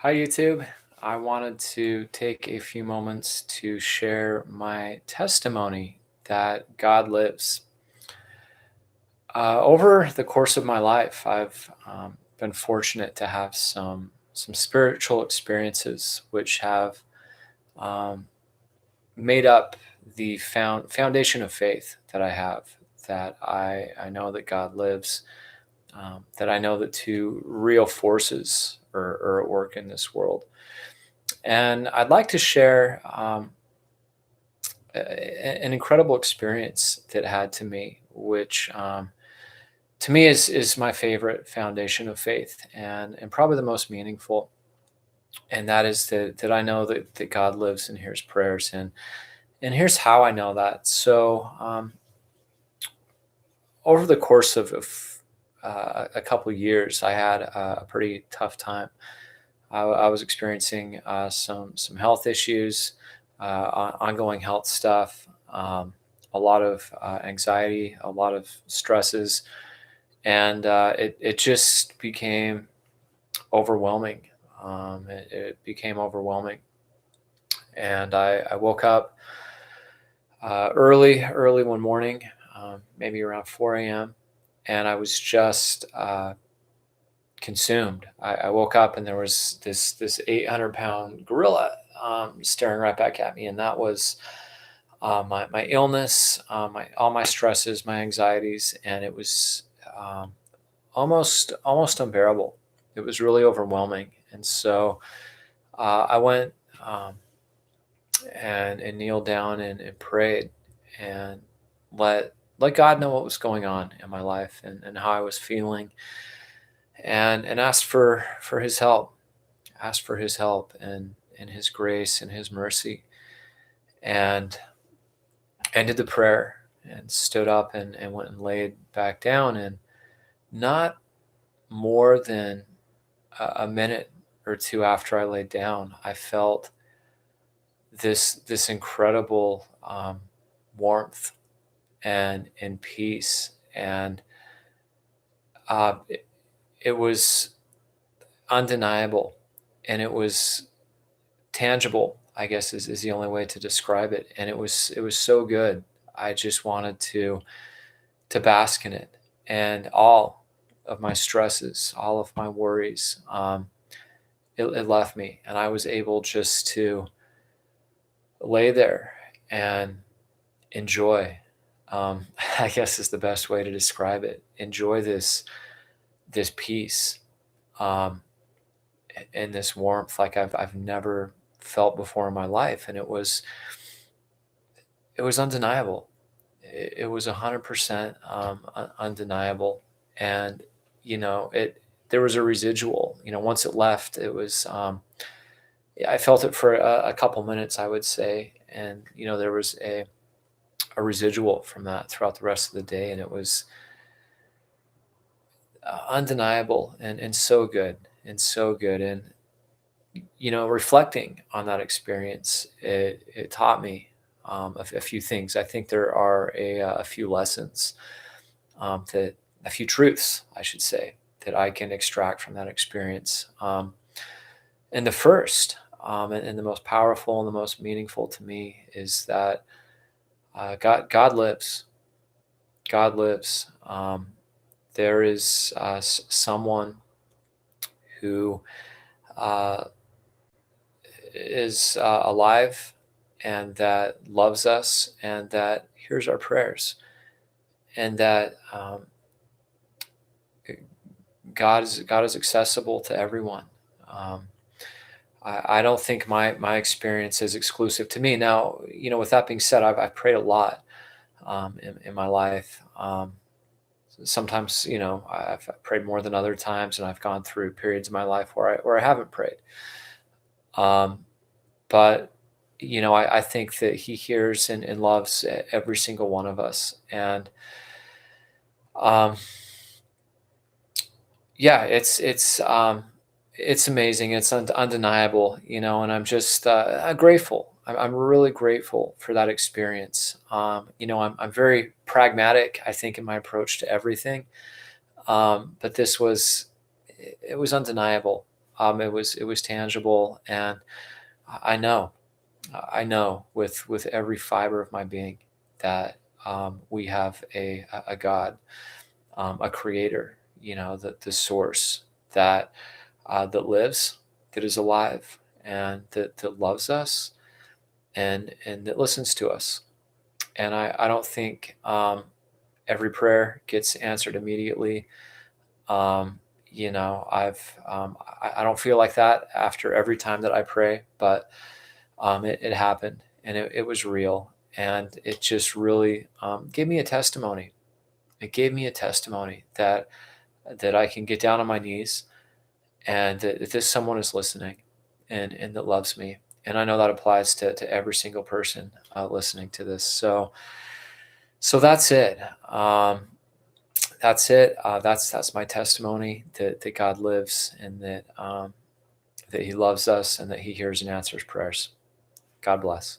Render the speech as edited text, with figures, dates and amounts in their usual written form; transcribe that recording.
Hi, YouTube. I wanted to take a few moments to share my testimony that God lives. Over the course of my life, I've been fortunate to have some spiritual experiences which have um, made up the foundation of faith that I have. That I know that God lives. That I know that two real forces are at work in this world. And I'd like to share an incredible experience that had to me, which to me is my favorite foundation of faith and probably the most meaningful. And that is that I know that God lives and hears prayers. And here's how I know that. So over the course of a couple years, I had a pretty tough time. I was experiencing some health issues, ongoing health stuff, a lot of anxiety, a lot of stresses, and it just became overwhelming. It became overwhelming, and I woke up early one morning, maybe around 4 a.m., and I was just consumed. I woke up and there was this 800-pound gorilla staring right back at me, and that was my illness, my all my stresses, my anxieties, and it was almost unbearable. It was really overwhelming, and so I went and kneeled down and prayed and let God know what was going on in my life and how I was feeling and asked for his help, asked for his help and his grace and his mercy, and ended the prayer and stood up and went and laid back down. And not more than a minute or two after I laid down, I felt this incredible warmth and peace. And it was undeniable, and it was tangible, I guess is the only way to describe it. And it was so good. I just wanted to bask in it, and all of my stresses, all of my worries, it left me, and I was able just to lay there and enjoy. I guess is the best way to describe it. Enjoy this peace, um, and this warmth like I've never felt before in my life, and it was undeniable. It was 100% undeniable, and it there was a residual. Once it left, it was. Yeah, I felt it for a couple minutes, I would say, and there was a residual from that throughout the rest of the day, and it was undeniable and so good and so good. And reflecting on that experience, it taught me a few things. I think there are a few lessons, that a few truths, I should say, that I can extract from that experience. And the first, and the most powerful and the most meaningful to me is that God lives. God lives. There is someone who uh, is alive and that loves us and that hears our prayers, and that God is accessible to everyone. Um, I don't think my experience is exclusive to me. Now, with that being said, I've prayed a lot in my life. Sometimes, I've prayed more than other times, and I've gone through periods of my life where I haven't prayed. Um, but I think that He hears and loves every single one of us, and um, yeah, it's amazing. It's undeniable, and I'm just grateful. I'm really grateful for that experience. I'm very pragmatic, I think, in my approach to everything. But this was it was undeniable. It was tangible, and I know with every fiber of my being that we have a God, a Creator, the source that lives, that is alive, and that loves us, and that listens to us. And I don't think every prayer gets answered immediately. I don't feel like that after every time that I pray, but it happened, and it was real, and it just really gave me a testimony. It gave me a testimony that I can get down on my knees, and that this someone is listening, and that loves me. And I know that applies to every single person listening to this. So that's it. That's it. That's my testimony that God lives, and that He loves us, and that He hears and answers prayers. God bless.